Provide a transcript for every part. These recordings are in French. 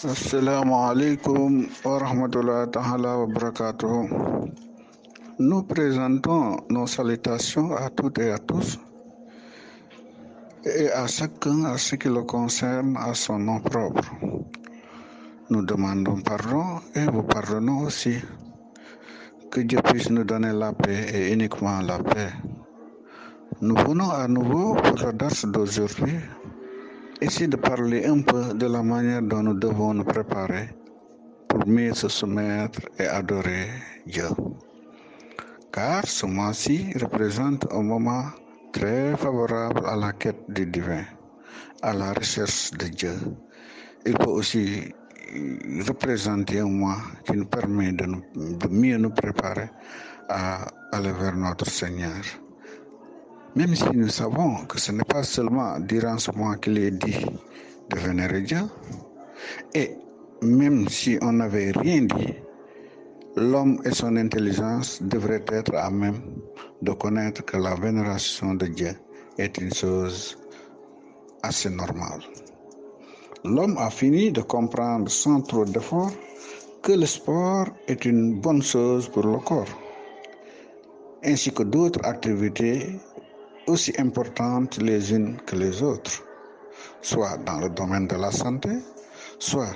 Assalamu alaikum wa rahmatullahi ta'ala wa barakatuh. Nous présentons nos salutations à toutes et à tous et à chacun à ce qui le concerne à son nom propre. Nous demandons pardon et vous pardonnons aussi. Que Dieu puisse nous donner la paix et uniquement la paix. Nous venons à nouveau pour la date d'aujourd'hui, essayer de parler un peu de la manière dont nous devons nous préparer pour mieux se soumettre et adorer Dieu. Car ce mois-ci représente un moment très favorable à la quête du divin, à la recherche de Dieu. Il peut aussi représenter un mois qui nous permet de mieux nous préparer à aller vers notre Seigneur. Même si nous savons que ce n'est pas seulement durant ce mois qu'il est dit de vénérer Dieu, et même si on n'avait rien dit, l'homme et son intelligence devraient être à même de connaître que la vénération de Dieu est une chose assez normale. L'homme a fini de comprendre sans trop d'efforts que le sport est une bonne chose pour le corps, ainsi que d'autres activités aussi importantes les unes que les autres, soit dans le domaine de la santé, soit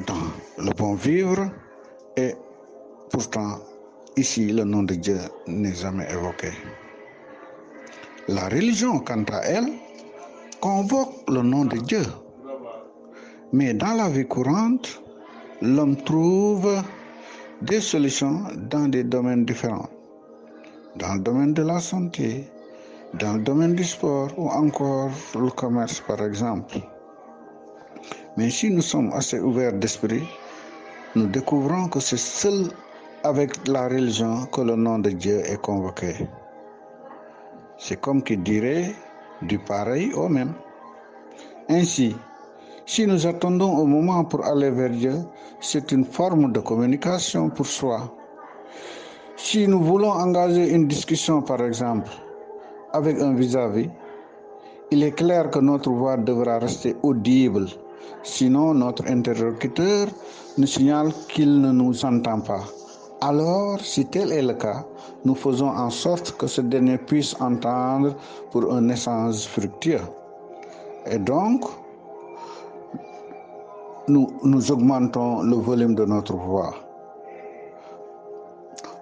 dans le bon vivre, et pourtant, ici, le nom de Dieu n'est jamais évoqué. La religion, quant à elle, convoque le nom de Dieu. Mais dans la vie courante, l'homme trouve des solutions dans des domaines différents. Dans le domaine de la santé, dans le domaine du sport ou encore le commerce, par exemple. Mais si nous sommes assez ouverts d'esprit, nous découvrons que c'est seul avec la religion que le nom de Dieu est convoqué. C'est comme qui dirait du pareil au même. Ainsi, si nous attendons un moment pour aller vers Dieu, c'est une forme de communication pour soi. Si nous voulons engager une discussion, par exemple, avec un vis-à-vis, il est clair que notre voix devra rester audible. Sinon, notre interlocuteur nous signale qu'il ne nous entend pas. Alors, si tel est le cas, nous faisons en sorte que ce dernier puisse entendre pour un échange fructueux. Et donc, nous augmentons le volume de notre voix.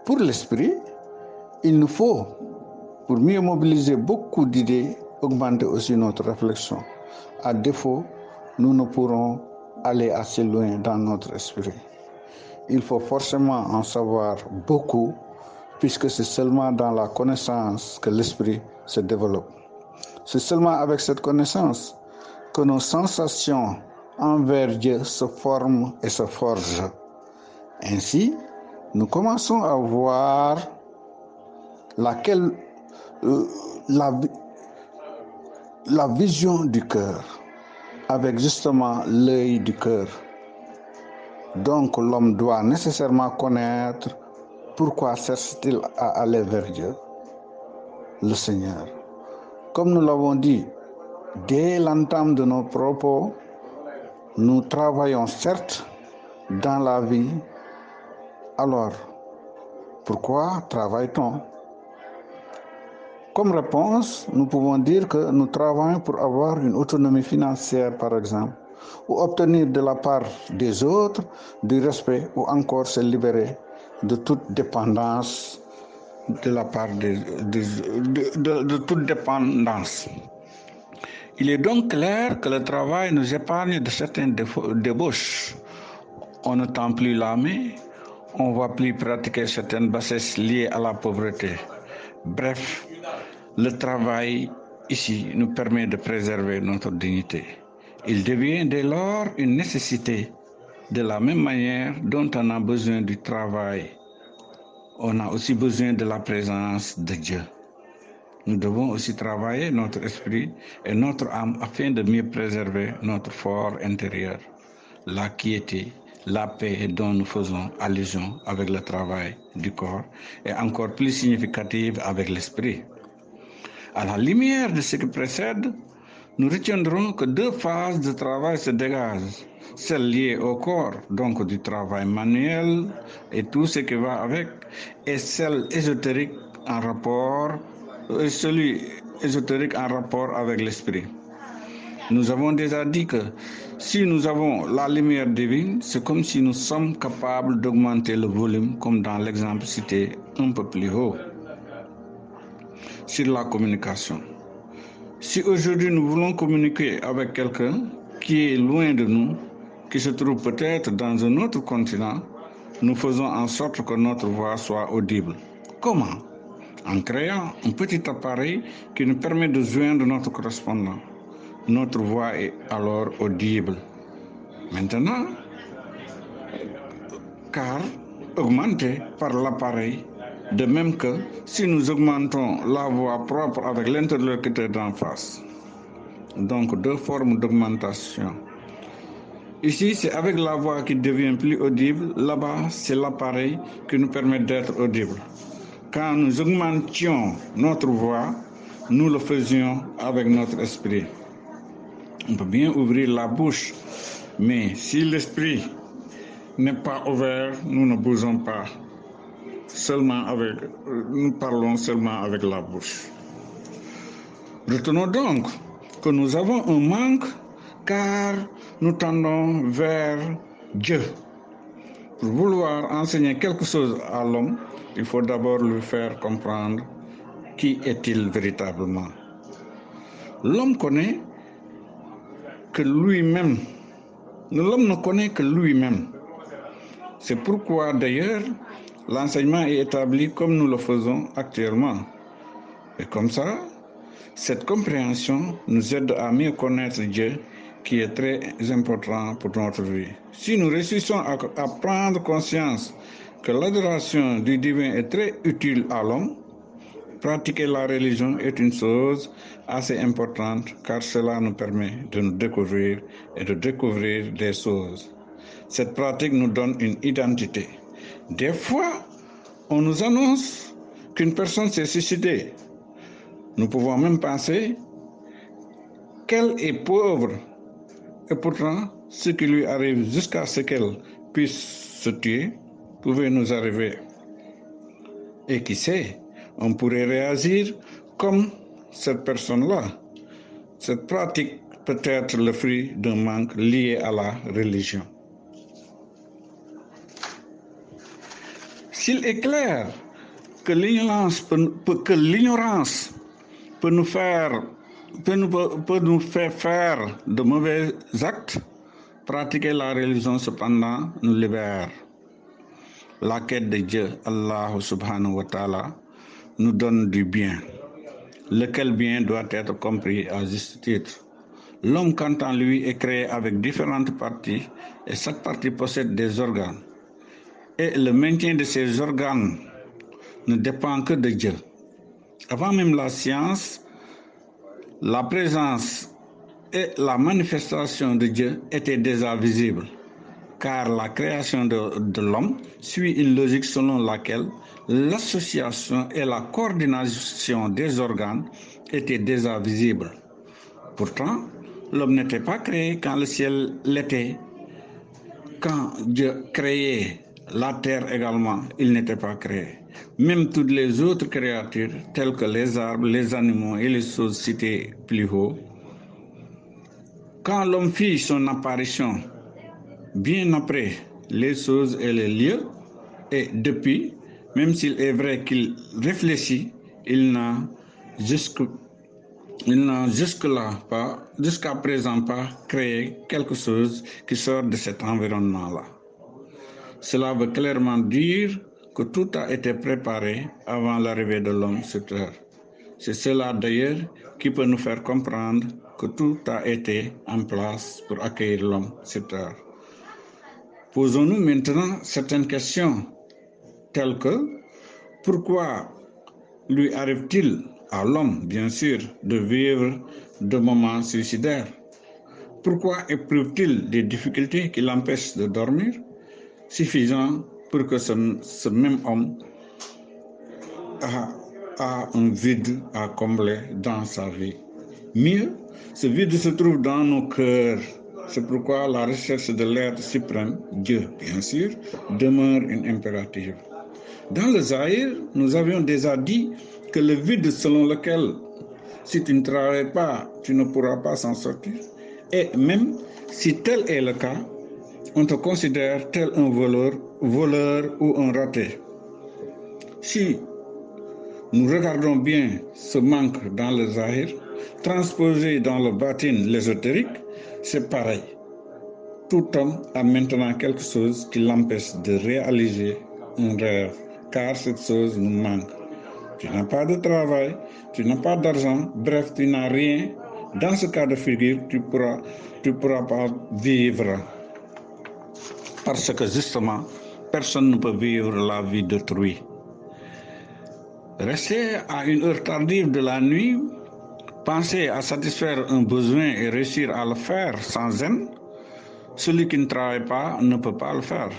Pour l'esprit, il nous faut, pour mieux mobiliser beaucoup d'idées, augmenter aussi notre réflexion. À défaut, nous ne pourrons aller assez loin dans notre esprit. Il faut forcément en savoir beaucoup, puisque c'est seulement dans la connaissance que l'esprit se développe. C'est seulement avec cette connaissance que nos sensations envers Dieu se forment et se forgent. Ainsi, nous commençons à voir la vision du cœur, avec justement l'œil du cœur. Donc l'homme doit nécessairement connaître pourquoi cherche-t-il à aller vers Dieu, le Seigneur. Comme nous l'avons dit dès l'entame de nos propos, nous travaillons certes dans la vie. Alors, pourquoi travaille-t-on? Comme réponse, nous pouvons dire que nous travaillons pour avoir une autonomie financière, par exemple, ou obtenir de la part des autres du respect, ou encore se libérer de toute dépendance de la part de toute dépendance. Il est donc clair que le travail nous épargne de certaines débauches. On ne tend plus la main, on ne va plus pratiquer certaines bassesses liées à la pauvreté. Bref, le travail ici nous permet de préserver notre dignité. Il devient dès lors une nécessité. De la même manière dont on a besoin du travail, on a aussi besoin de la présence de Dieu. Nous devons aussi travailler notre esprit et notre âme afin de mieux préserver notre fort intérieur, la quiété, la paix dont nous faisons allusion avec le travail du corps est encore plus significative avec l'esprit. À la lumière de ce qui précède, nous retiendrons que deux phases de travail se dégagent. celle liée au corps, donc du travail manuel et tout ce qui va avec, et celle ésotérique en rapport, celui ésotérique en rapport avec l'esprit. Nous avons déjà dit que si nous avons la lumière divine, c'est comme si nous sommes capables d'augmenter le volume, comme dans l'exemple cité un peu plus haut, sur la communication. Si aujourd'hui nous voulons communiquer avec quelqu'un qui est loin de nous, qui se trouve peut-être dans un autre continent, nous faisons en sorte que notre voix soit audible. Comment? En créant un petit appareil qui nous permet de joindre notre correspondant. Notre voix est alors audible. Maintenant, car augmentée par l'appareil, de même que si nous augmentons la voix propre avec l'interlocuteur d'en face. Donc, deux formes d'augmentation. Ici, c'est avec la voix qui devient plus audible. Là-bas, c'est l'appareil qui nous permet d'être audible. Quand nous augmentions notre voix, nous le faisions avec notre esprit. On peut bien ouvrir la bouche, mais si l'esprit n'est pas ouvert, nous ne bougeons pas. Nous parlons seulement avec la bouche. Retenons donc que nous avons un manque car nous tendons vers Dieu. Pour vouloir enseigner quelque chose à l'homme, il faut d'abord lui faire comprendre qui est-il véritablement. L'homme connaît que lui-même. L'homme ne connaît que lui-même. C'est pourquoi d'ailleurs l'enseignement est établi comme nous le faisons actuellement. Et comme ça, cette compréhension nous aide à mieux connaître Dieu, qui est très important pour notre vie. Si nous réussissons à prendre conscience que l'adoration du divin est très utile à l'homme, pratiquer la religion est une chose assez importante car cela nous permet de nous découvrir et de découvrir des choses. Cette pratique nous donne une identité. Des fois, on nous annonce qu'une personne s'est suicidée. Nous pouvons même penser qu'elle est pauvre. Et pourtant, ce qui lui arrive jusqu'à ce qu'elle puisse se tuer pouvait nous arriver. Et qui sait, on pourrait réagir comme cette personne-là. Cette pratique peut être le fruit d'un manque lié à la religion. S'il est clair que l'ignorance peut nous faire faire de mauvais actes, pratiquer la religion cependant nous libère. La quête de Dieu, Allah subhanahu wa ta'ala, nous donne du bien, lequel bien doit être compris à juste titre. L'homme, quant à lui, est créé avec différentes parties et chaque partie possède des organes. Et le maintien de ces organes ne dépend que de Dieu. Avant même la science, la présence et la manifestation de Dieu étaient déjà visibles, car la création de l'homme suit une logique selon laquelle l'association et la coordination des organes étaient déjà visibles. Pourtant, l'homme n'était pas créé quand le ciel l'était. Quand Dieu créait la terre également, il n'était pas créé. Même toutes les autres créatures, telles que les arbres, les animaux et les choses citées plus haut, quand l'homme fit son apparition, bien après les choses et les lieux, et depuis, même s'il est vrai qu'il réfléchit, il n'a jusqu'à présent pas créé quelque chose qui sort de cet environnement-là. Cela veut clairement dire que tout a été préparé avant l'arrivée de l'homme sur terre. C'est cela d'ailleurs qui peut nous faire comprendre que tout a été en place pour accueillir l'homme sur terre. Posons-nous maintenant certaines questions telles que pourquoi lui arrive-t-il à l'homme, bien sûr, de vivre de moments suicidaires? Pourquoi éprouve-t-il des difficultés qui l'empêchent de dormir, suffisant pour que ce même homme a un vide à combler dans sa vie? Mieux, ce vide se trouve dans nos cœurs, C'est pourquoi la recherche de l'être suprême, Dieu bien sûr, demeure une impérative. Dans le Zahir, nous avions déjà dit que le vide selon lequel si tu ne travailles pas, tu ne pourras pas s'en sortir. Et même si tel est le cas, on te considère tel un voleur ou un raté. Si nous regardons bien ce manque dans le Zahir, transposé dans le batin, l'ésotérique, c'est pareil. Tout homme a maintenant quelque chose qui l'empêche de réaliser un rêve, car cette chose nous manque. Tu n'as pas de travail, tu n'as pas d'argent, bref, tu n'as rien. Dans ce cas de figure, tu pourras pas vivre. Parce que justement, personne ne peut vivre la vie d'autrui. Rester à une heure tardive de la nuit, penser à satisfaire un besoin et réussir à le faire sans gêne, celui qui ne travaille pas ne peut pas le faire.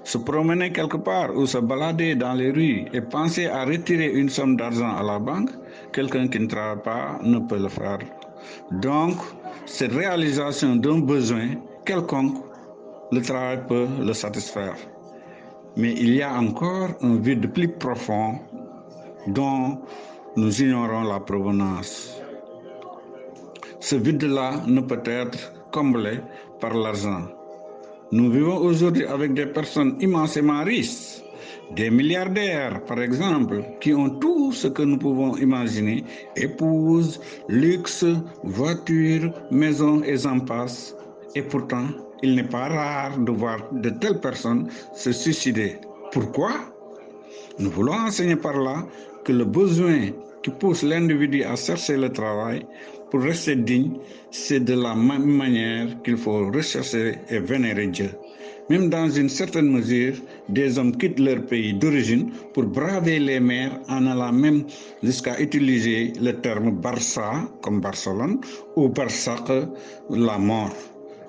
Se promener quelque part ou se balader dans les rues et penser à retirer une somme d'argent à la banque, quelqu'un qui ne travaille pas ne peut le faire. Donc, cette réalisation d'un besoin quelconque, le travail peut le satisfaire. Mais il y a encore un vide plus profond dont nous ignorons la provenance. Ce vide-là ne peut être comblé par l'argent. Nous vivons aujourd'hui avec des personnes immensément riches, des milliardaires par exemple, qui ont tout ce que nous pouvons imaginer, épouses, luxe, voitures, maisons et j'en passe. Et pourtant, il n'est pas rare de voir de telles personnes se suicider. Pourquoi? Nous voulons enseigner par là que le besoin qui pousse l'individu à chercher le travail pour rester digne, c'est de la même manière qu'il faut rechercher et vénérer Dieu. Même dans une certaine mesure, des hommes quittent leur pays d'origine pour braver les mers en allant même jusqu'à utiliser le terme Barça, comme Barcelone, ou Barsaq, la mort.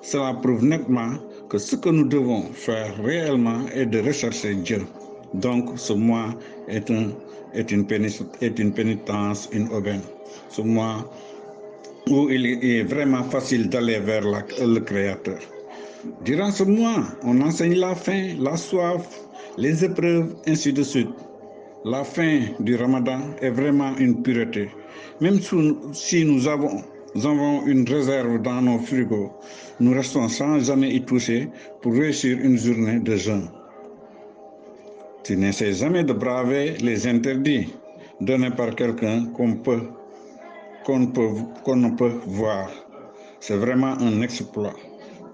Cela prouve nettement que ce que nous devons faire réellement est de rechercher Dieu. Donc, ce mois est une pénitence, une aubaine. Ce mois où il est vraiment facile d'aller vers le Créateur. Durant ce mois, on enseigne la faim, la soif, les épreuves, ainsi de suite. La fin du Ramadan est vraiment une pureté. Même si nous avons une réserve dans nos frigos, nous restons sans jamais y toucher pour réussir une journée de jeûne. Tu n'essaies jamais de braver les interdits donnés par quelqu'un qu'on ne peut voir. C'est vraiment un exploit.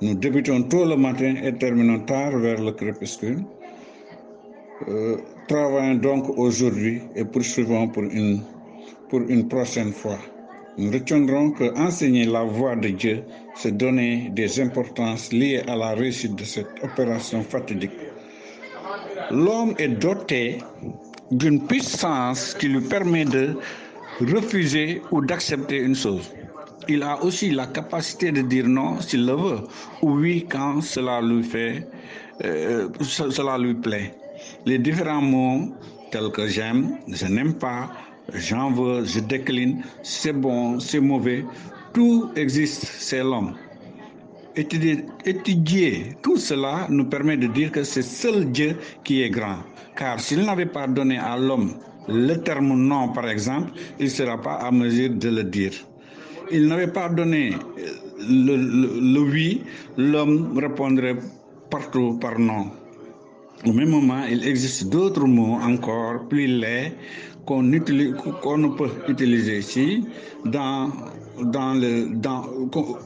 Nous débutons tôt le matin et terminons tard vers le crépuscule. Travaillons donc aujourd'hui et poursuivons pour une prochaine fois. Nous retiendrons que enseigner la voie de Dieu, c'est donner des importances liées à la réussite de cette opération fatidique. L'homme est doté d'une puissance qui lui permet de refuser ou d'accepter une chose. Il a aussi la capacité de dire non s'il le veut, ou oui quand cela lui plaît. Les différents mots tels que j'aime, je n'aime pas, j'en veux, je décline, c'est bon, c'est mauvais, tout existe chez l'homme. Étudier tout cela nous permet de dire que c'est seul Dieu qui est grand. Car s'il n'avait pas donné à l'homme le terme non, par exemple, il ne sera pas à mesure de le dire. Il n'avait pas donné le oui, l'homme répondrait partout par non. Au même moment, il existe d'autres mots encore plus laids qu'on ne peut utiliser ici,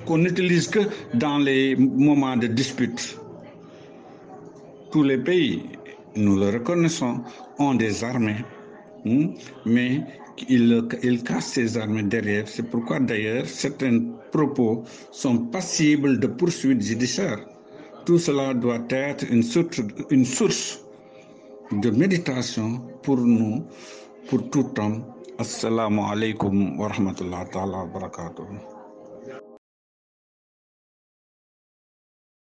qu'on n'utilise que dans les moments de dispute. Tous les pays, nous le reconnaissons, ont des armées, mais ils cachent ces armées derrière. C'est pourquoi d'ailleurs certains propos sont passibles de poursuites judiciaires. Tout cela doit être une source de méditation pour nous, pour tout homme. Assalamu alaikum wa rahmatullahi wa barakatuh.